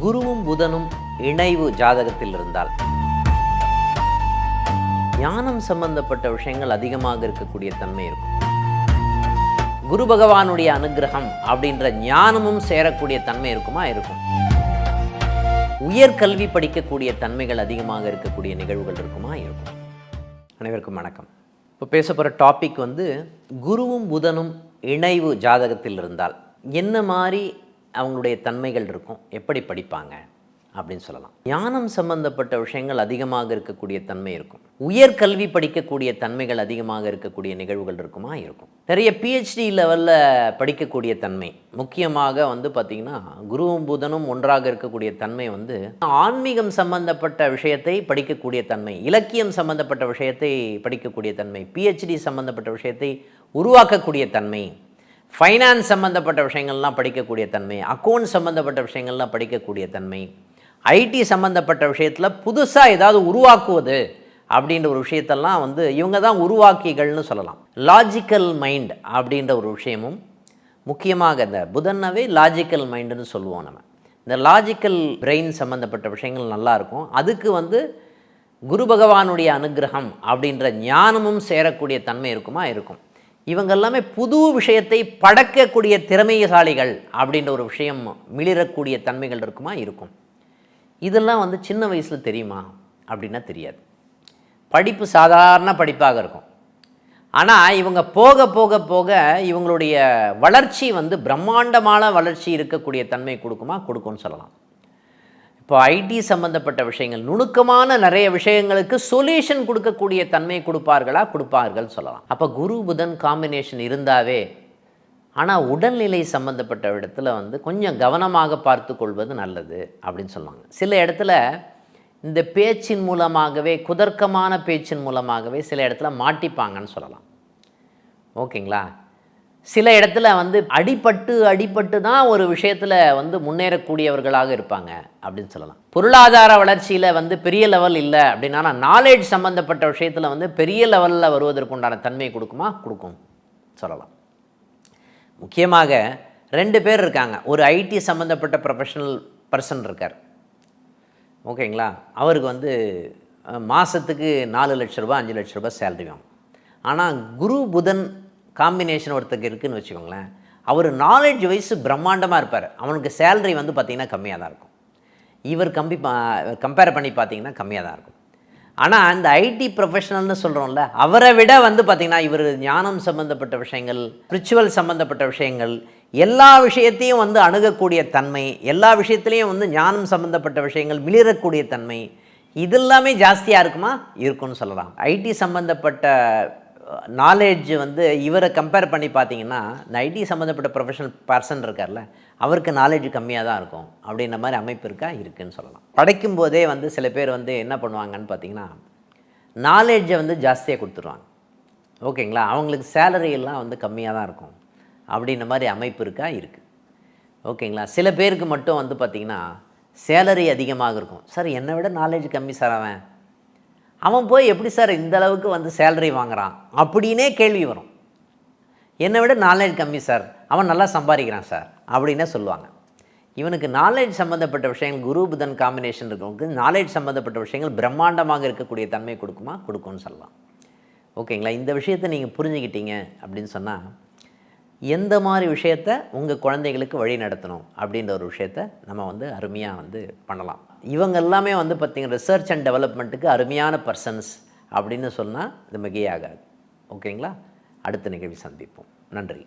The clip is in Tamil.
குருவும் புதனும் இணைவு ஜாதகத்தில் இருந்தால் ஞானம் சம்பந்தப்பட்ட விஷயங்கள் அதிகமாக இருக்கக்கூடிய தன்மை இருக்கும். குரு பகவானுடைய அனுகிரகம் அப்படின்ற ஞானமும் சேரக்கூடிய தன்மை இருக்குமா? இருக்கும். உயர்கல்வி படிக்கக்கூடிய தன்மைகள் அதிகமாக இருக்கக்கூடிய நிகழ்வுகள் இருக்குமா? இருக்கும். அனைவருக்கும் வணக்கம். இப்போ பேச போகிற டாபிக் குருவும் புதனும் இணைவு ஜாதகத்தில் இருந்தால் என்ன மாதிரி அவங்களுடைய தன்மைகள் இருக்கும், எப்படி படிப்பாங்க அப்படின்னு சொல்லலாம். ஞானம் சம்பந்தப்பட்ட விஷயங்கள் அதிகமாக இருக்கக்கூடிய தன்மை இருக்கும். உயர்கல்வி படிக்கக்கூடிய தன்மைகள் அதிகமாக இருக்கக்கூடிய நிகழ்வுகள் இருக்குமா? இருக்கும். நிறைய PhD லெவலில் படிக்கக்கூடிய தன்மை, முக்கியமாக பார்த்திங்கன்னா குருவும் புதனும் ஒன்றாக இருக்கக்கூடிய தன்மை ஆன்மீகம் சம்பந்தப்பட்ட விஷயத்தை படிக்கக்கூடிய தன்மை, இலக்கியம் சம்பந்தப்பட்ட விஷயத்தை படிக்கக்கூடிய தன்மை, PhD சம்பந்தப்பட்ட விஷயத்தை உருவாக்கக்கூடிய தன்மை, ஃபைனான்ஸ் சம்மந்தப்பட்ட விஷயங்கள்லாம் படிக்கக்கூடிய தன்மை, அக்கௌண்ட் சம்மந்தப்பட்ட விஷயங்கள்லாம் படிக்கக்கூடிய தன்மை, ஐடி சம்மந்தப்பட்ட விஷயத்தில் புதுசாக ஏதாவது உருவாக்குவது அப்படின்ற ஒரு விஷயத்தெல்லாம் இவங்க தான் உருவாக்கிகள்னு சொல்லலாம். லாஜிக்கல் மைண்ட் அப்படின்ற ஒரு விஷயமும் முக்கியமாக இந்த புதன்னாவே லாஜிக்கல் மைண்டுன்னு சொல்லுவோம். நம்ம இந்த லாஜிக்கல் பிரெயின் சம்மந்தப்பட்ட விஷயங்கள் நல்லாயிருக்கும். அதுக்கு குரு பகவானுடைய அனுகிரகம் அப்படின்ற ஞானமும் சேரக்கூடிய தன்மை இருக்குமா? இருக்கும். இவங்க எல்லாமே புது விஷயத்தை படைக்கக்கூடிய திறமைசாலிகள் அப்படின்ற ஒரு விஷயம் மிளிரக்கூடிய தன்மைகள் இருக்குமா? இருக்கும். இதெல்லாம் சின்ன வயசில் தெரியுமா அப்படின்னா தெரியாது. படிப்பு சாதாரண படிப்பாக இருக்கும். ஆனால் இவங்க போக போக போக இவங்களுடைய வளர்ச்சி பிரம்மாண்டமான வளர்ச்சி இருக்கக்கூடிய தன்மை கொடுக்குமா? கொடுக்கும்னு சொல்லலாம். இப்போ ஐடி சம்மந்தப்பட்ட விஷயங்கள், நுணுக்கமான நிறைய விஷயங்களுக்கு சொல்யூஷன் கொடுக்கக்கூடிய தன்மை கொடுப்பார்கள் சொல்லலாம். அப்போ குரு புதன் காம்பினேஷன் இருந்தாவே, ஆனால் உடல்நிலை சம்மந்தப்பட்ட இடத்துல கொஞ்சம் கவனமாக பார்த்து கொள்வது நல்லது அப்படின்னு சொல்லுவாங்க. சில இடத்துல இந்த பேச்சின் மூலமாகவே, குதர்க்கமான பேச்சின் மூலமாகவே சில இடத்துல மாட்டிப்பாங்கன்னு சொல்லலாம். ஓகேங்களா? சில இடத்துல அடிபட்டு தான் ஒரு விஷயத்தில் முன்னேறக்கூடியவர்களாக இருப்பாங்க அப்படின்னு சொல்லலாம். பொருளாதார வளர்ச்சியில் பெரிய லெவல் இல்லை அப்படின்னா, நாலேஜ் சம்மந்தப்பட்ட விஷயத்தில் பெரிய லெவலில் வருவதற்குண்டான தன்மை கொடுக்குமா? கொடுக்கும் சொல்லலாம். முக்கியமாக 2 பேர் இருக்காங்க. ஒரு ஐடி சம்மந்தப்பட்ட ப்ரொஃபஷனல் பர்சன் இருக்கார். ஓகேங்களா? அவருக்கு மாதத்துக்கு 4 லட்ச ரூபா 5 லட்ச ரூபா சேலரி வாங்கும். ஆனால் குரு புதன் காம்பினேஷன் ஒருத்தருக்கு இருக்குதுன்னு வச்சுக்கோங்களேன், அவர் நாலேஜ் வைஸ் பிரம்மாண்டமாக இருப்பார். அவனுக்கு சேலரி பார்த்திங்கன்னா கம்மியாக தான் இருக்கும். இவர் கம்பேர் பண்ணி பார்த்திங்கன்னா கம்மியாக தான் இருக்கும். ஆனால் அந்த ஐடி ப்ரொஃபஷனல்னு சொல்கிறோம்ல, அவரை விட பார்த்திங்கன்னா இவர் ஞானம் சம்மந்தப்பட்ட விஷயங்கள், ஸ்பிரிச்சுவல் சம்மந்தப்பட்ட விஷயங்கள், எல்லா விஷயத்தையும் அணுகக்கூடிய தன்மை, எல்லா விஷயத்துலேயும் ஞானம் சம்மந்தப்பட்ட விஷயங்கள் மிளிரக்கூடிய தன்மை, இதெல்லாமே ஜாஸ்தியாக இருக்குமா? இருக்குன்னு சொல்லலாம். ஐடி சம்மந்தப்பட்ட நாலேஜ் இவரை கம்பேர் பண்ணி பார்த்தீங்கன்னா, இந்த ஐடி சம்மந்தப்பட்ட ப்ரொஃபஷனல் பர்சன் இருக்கார்ல, அவருக்கு நாலேஜ் கம்மியாக தான் இருக்கும் அப்படின்ற மாதிரி அமைப்பு இருக்குதுன்னு சொல்லலாம். படைக்கும் போதே சில பேர் என்ன பண்ணுவாங்கன்னு பார்த்தீங்கன்னா, நாலேஜை ஜாஸ்தியாக கொடுத்துருவாங்க. ஓகேங்களா? அவங்களுக்கு சேலரி எல்லாம் கம்மியாக தான் இருக்கும் அப்படின்ற மாதிரி அமைப்பு இருக்குது. ஓகேங்களா? சில பேருக்கு மட்டும் பார்த்திங்கன்னா சேலரி அதிகமாக இருக்கும். சார் என்னை விட நாலேஜ் கம்மி சார், அவன் போய் எப்படி சார் இந்த அளவுக்கு சேலரி வாங்குறான் அப்படின்னே கேள்வி வரும். என்னை விட நாலேஜ் கம்மி சார், அவன் நல்லா சம்பாதிக்கிறான் சார் அப்படின்னே சொல்லுவாங்க. இவனுக்கு நாலேஜ் சம்மந்தப்பட்ட விஷயங்கள், குரு புதன் காம்பினேஷன் இருக்கவங்களுக்கு நாலேஜ் சம்மந்தப்பட்ட விஷயங்கள் பிரம்மாண்டமாக இருக்கக்கூடிய தன்மை கொடுக்குமா? கொடுக்கும்னு சொல்லலாம். ஓகேங்களா? இந்த விஷயத்தை நீங்கள் புரிஞ்சுக்கிட்டீங்க அப்படின்னு சொன்னால், எந்த மாதிரி விஷயத்தை உங்கள் குழந்தைகளுக்கு வழி நடத்தணும் அப்படின்ற ஒரு விஷயத்தை நம்ம அருமையாக பண்ணலாம். இவங்க எல்லாமே பார்த்திங்கன்னா ரிசர்ச் அண்ட் டெவலப்மெண்ட்டுக்கு அருமையான பர்சன்ஸ் அப்படின்னு சொன்னால் இது மிகையாகாது. ஓகேங்களா? அடுத்த நிகழ்ச்சி சந்திப்போம். நன்றி.